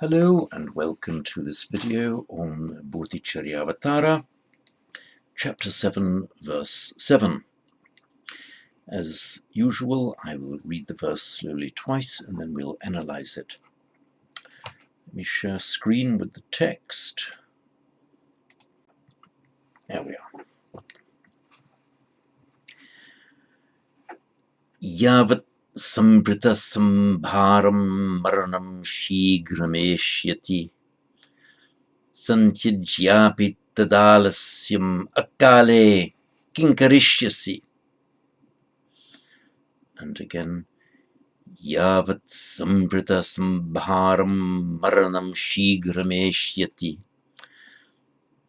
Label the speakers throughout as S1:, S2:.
S1: Hello and welcome to this video on Bodhicaryavatara, chapter 7, verse 7. As usual, I will read the verse slowly twice and then we'll analyze it. Let me share screen with the text. There we are. Yavat sambrita sambharam maranam shigrameshyati santyajyapi tadalasyam akale kinkarishyasi. And again, yavat sambrita sambharam maranam shigrameshyati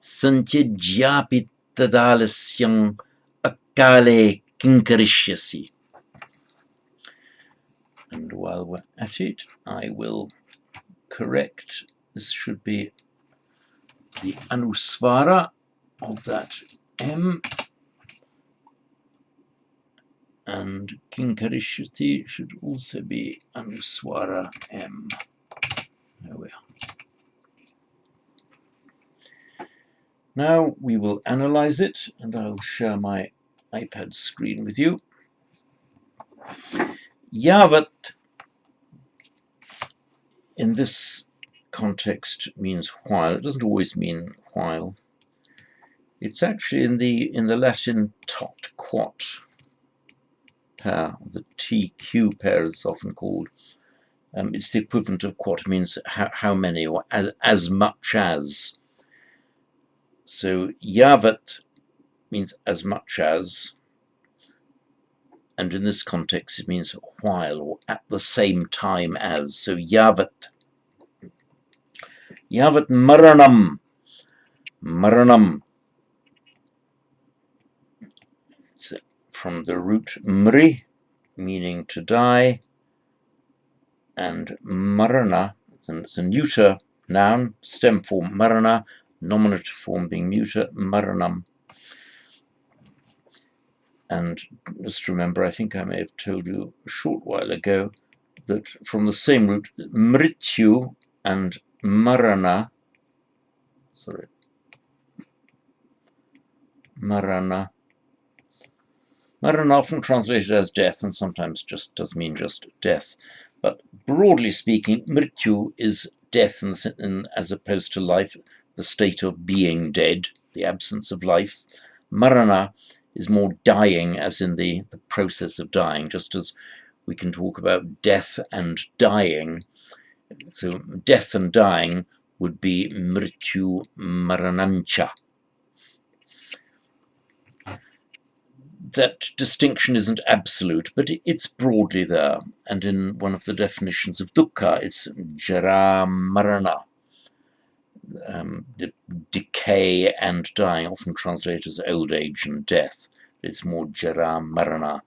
S1: santyajyapi tadalasyam akale kinkarishyasi. And while we're at it, I will correct. This should be the anusvara of that M, and kinkarishyati should also be anusvara M. There we are. Now we will analyze it, and I'll share my iPad screen with you. Yavat in this context means while. It doesn't always mean while. It's actually in the Latin tot quot pair. The TQ pair is often called. It's the equivalent of quot. It means how many, or as much as. So yavat means as much as, and in this context it means while or at the same time as. So yavat maranam. Maranam, it's from the root mri, meaning to die, and marana, it's a neuter noun, stem form marana, nominative form being neuter, maranam. And just remember, I think I may have told you a short while ago that from the same root, mrityu and marana, marana often translated as death, and sometimes just does mean just death. But broadly speaking, mrityu is death as opposed to life, the state of being dead, the absence of life. Marana is more dying, as in the process of dying, just as we can talk about death and dying. So death and dying would be mrityu maranancha. That distinction isn't absolute, but it's broadly there. And in one of the definitions of dukkha, it's jara marana, decay and dying, often translated as old age and death. It's more jara marana,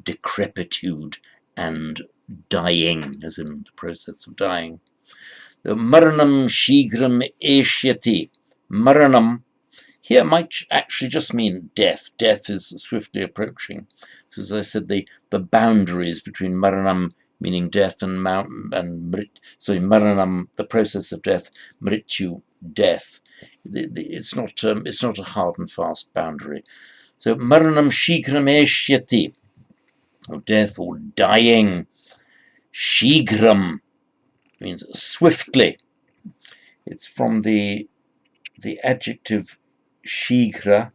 S1: decrepitude and dying, as in the process of dying. The maranam shigram eshyati. Maranam here might actually just mean death. Death is swiftly approaching. So as I said, the boundaries between maranam, meaning death, and maranam, the process of death, mrityu, death. It's not a hard and fast boundary. So maranam shigram eshyati, or death or dying. Shigram means swiftly. It's from the adjective shigra,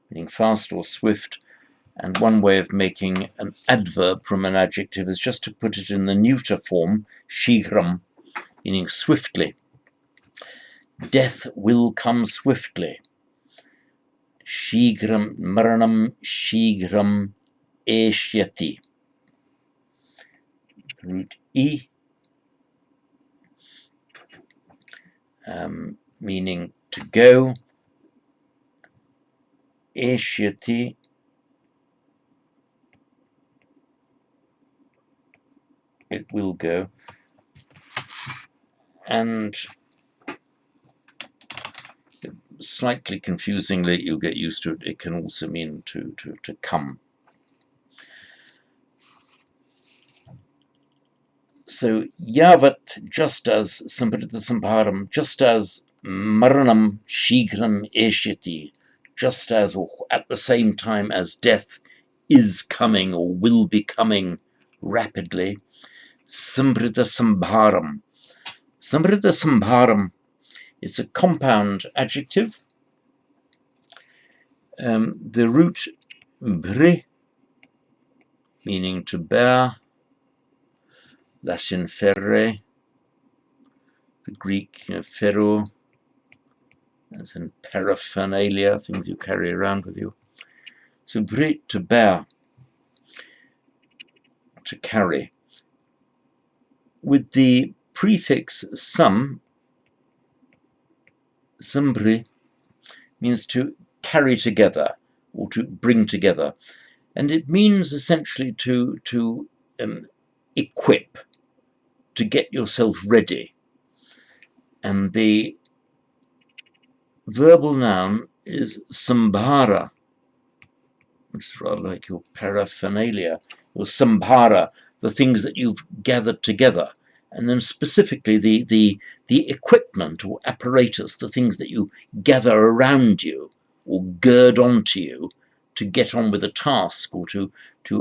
S1: meaning fast or swift, and one way of making an adverb from an adjective is just to put it in the neuter form, shigram, meaning swiftly. Death will come swiftly. Shigram, maranam shigram eshyati. Root e, meaning to go. Eshyati, it will go. And slightly confusingly, you'll get used to it, it can also mean to come. So yavat, just as samprita sambharam, just as maranam shighram eshyati, just as, or at the same time as death is coming or will be coming rapidly, samprita sambharam. Samprita sambharam, it's a compound adjective. The root bri, meaning to bear, Latin ferre, the Greek ferro, as in paraphernalia, things you carry around with you. So bri, to bear, to carry. With the prefix sambri means to carry together or to bring together. And it means essentially to equip, to get yourself ready. And the verbal noun is sambhara, which is rather like your paraphernalia, or sambhara, the things that you've gathered together. And then specifically the equipment or apparatus, the things that you gather around you or gird onto you to get on with a task or to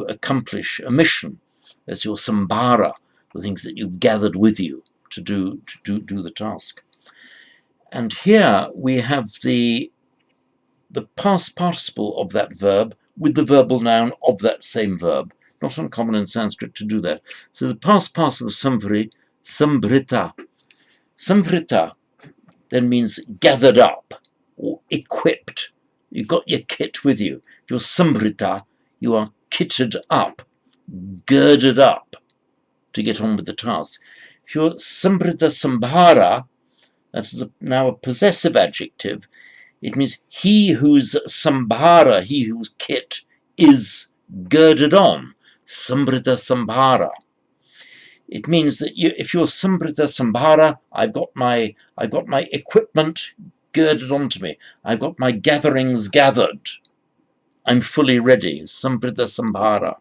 S1: accomplish a mission. That's your sambhara, the things that you've gathered with you to do the task. And here we have the past participle of that verb with the verbal noun of that same verb. Not uncommon in Sanskrit to do that. So the past participle of sambrita. Sambrita then means gathered up or equipped. You've got your kit with you. If you're sambrita, you are kitted up, girded up to get on with the task. If you're sambrita sambhara, that is now a possessive adjective. It means he whose sambhara, he whose kit is girded on, sambrita sambhara. It means that if you're sambrita sambhara, I've got my equipment girded onto me. I've got my gatherings gathered. I'm fully ready. Sambrita sambhara.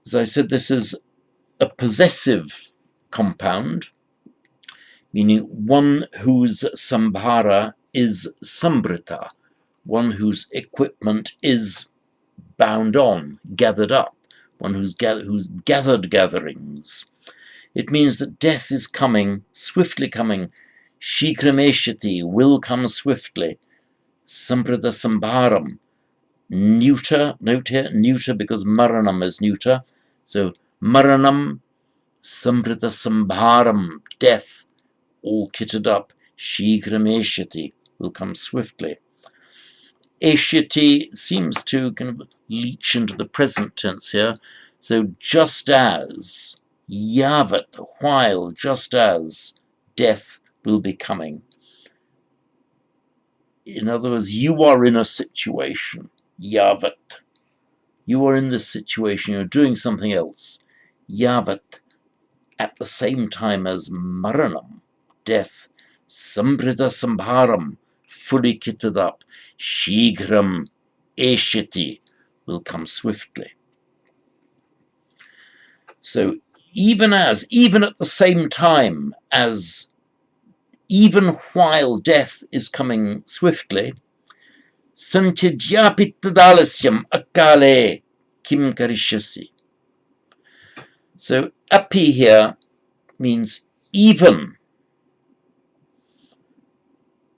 S1: As I said, this is a possessive compound, meaning one whose sambhara is sambrita, one whose equipment is bound on, gathered up, one who's gathered gatherings. It means that death is coming, swiftly coming. Shikrameshyati, will come swiftly. Samprita sambharam. Neuter, note here, neuter because maranam is neuter. So maranam, samprita sambharam, death, all kitted up. Shikrameshyati, will come swiftly. Eshyati seems to kind of leach into the present tense here. So just as, yavat, while, just as, death will be coming. In other words, you are in a situation, yavat. You are in this situation, you're doing something else, yavat, at the same time as maranam, death, sambrita sambharam, fully kitted up, shighram eshyati, will come swiftly. So even at the same time as, even while death is coming swiftly, santyajyapittadalasyam akale kim karishyasi. So api here means even.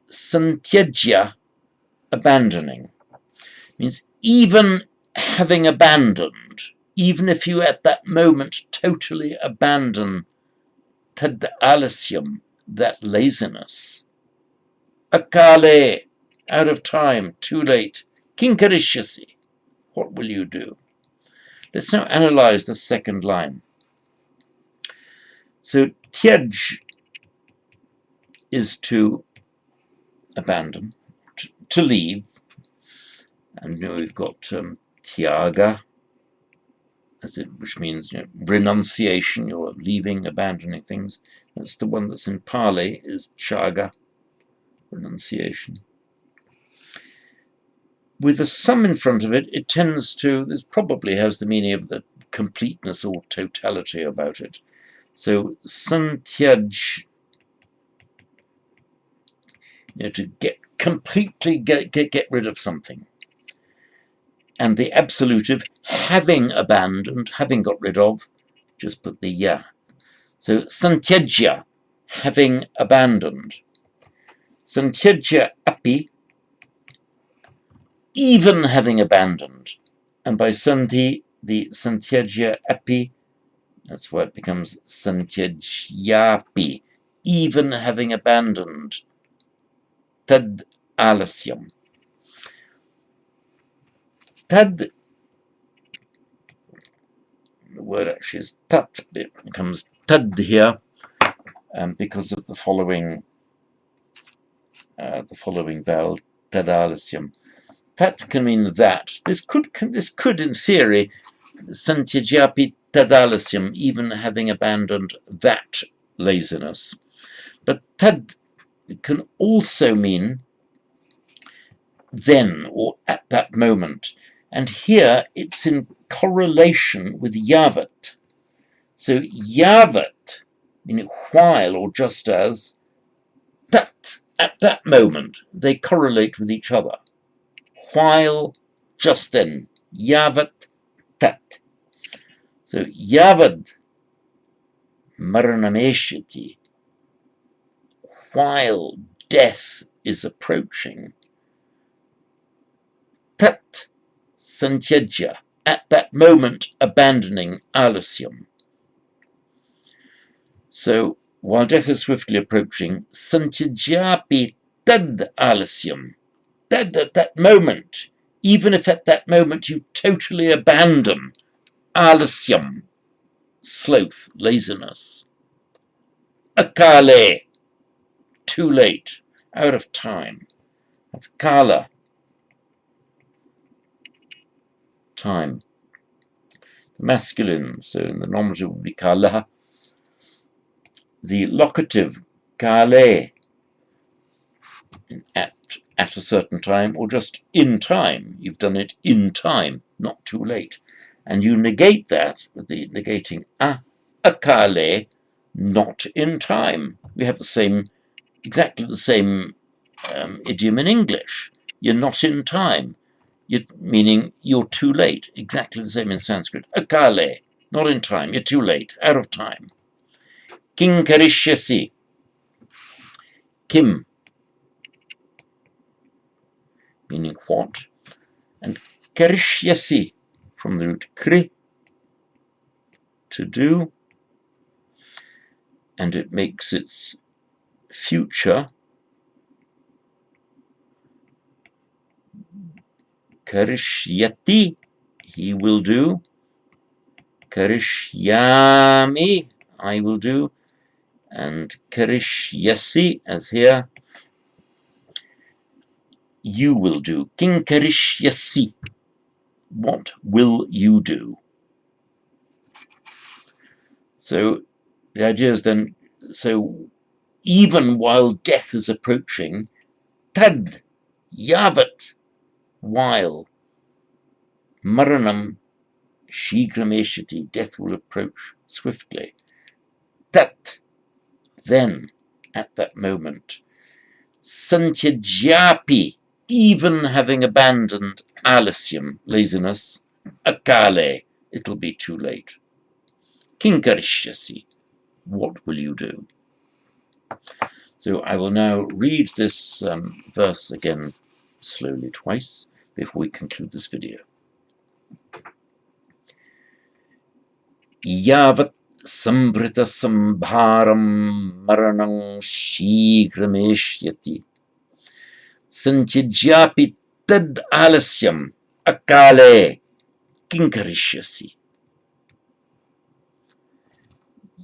S1: Santyajya, abandoning, means even having abandoned, even if you at that moment totally abandon tad alasyam, that laziness. Akale, out of time, too late. Kinkarishyasi, what will you do? Let's now analyze the second line. So tyaj is to abandon, to leave, and we've got tyaga, which means renunciation, you're leaving, abandoning things. That's the one that's in Pali, is chaga, renunciation. With a sum in front of it, it tends to, this probably has the meaning of the completeness or totality about it. So santyaj, to completely get rid of something. And the absolutive, having abandoned, having got rid of, just put the ya. So santyajya, having abandoned. Santyajya api, even having abandoned. And by sandhi, the santyajya api, that's why it becomes santyajyapi, even having abandoned. Tad alasyam. Tad, the word actually is tat, it becomes tad here, because of the following vowel, tad alasyam. Tat can mean that. This could in theory, santyajyapi tadalasyam, even having abandoned that laziness. But tad can also mean then, or at that moment. And here it's in correlation with yavat. So yavat, meaning while or just as, that, at that moment, they correlate with each other. While, just then, yavat, tat. So yavad maranameshyati, while death is approaching, tat santyajya, at that moment abandoning alasyam. So while death is swiftly approaching, santyajyapi tad alasyam, tad at that moment, even if at that moment you totally abandon alasyam, sloth, laziness, akale, too late, out of time. That's kala, time. The masculine, so in the nominative would be kala. The locative, kale, at a certain time, or just in time. You've done it in time, not too late. And you negate that with the negating akale, not in time. We have exactly the same idiom in English. You're not in time, meaning you're too late. Exactly the same in Sanskrit. Akale, not in time, you're too late, out of time. King karishyasi, kim, meaning what, and karishyasi, from the root kri, to do, and it makes its future karishyati, he will do, karishyami, I will do, and karishyasi, as here, you will do. King karishyasi, what will you do? So the idea is then, so even while death is approaching, tad, yavat, while, maranam, shigrameshati, death will approach swiftly. Tat, then, at that moment, santyajyapi, even having abandoned alasyam, laziness, akale, it'll be too late. Kinkarishyasi, what will you do? So I will now read this verse again slowly twice before we conclude this video. Yavat sambrita sambharam maranam shigrameshyati santyajyapi tad alasyam akale kinkarishyasi.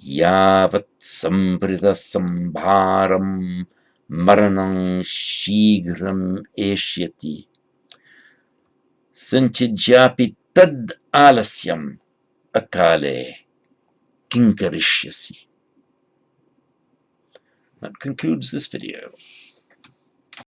S1: Yavat sambrita sambharam maranam shigram eshyati santyajyapi tad alasyam akale kinkarishyasi. That concludes this video.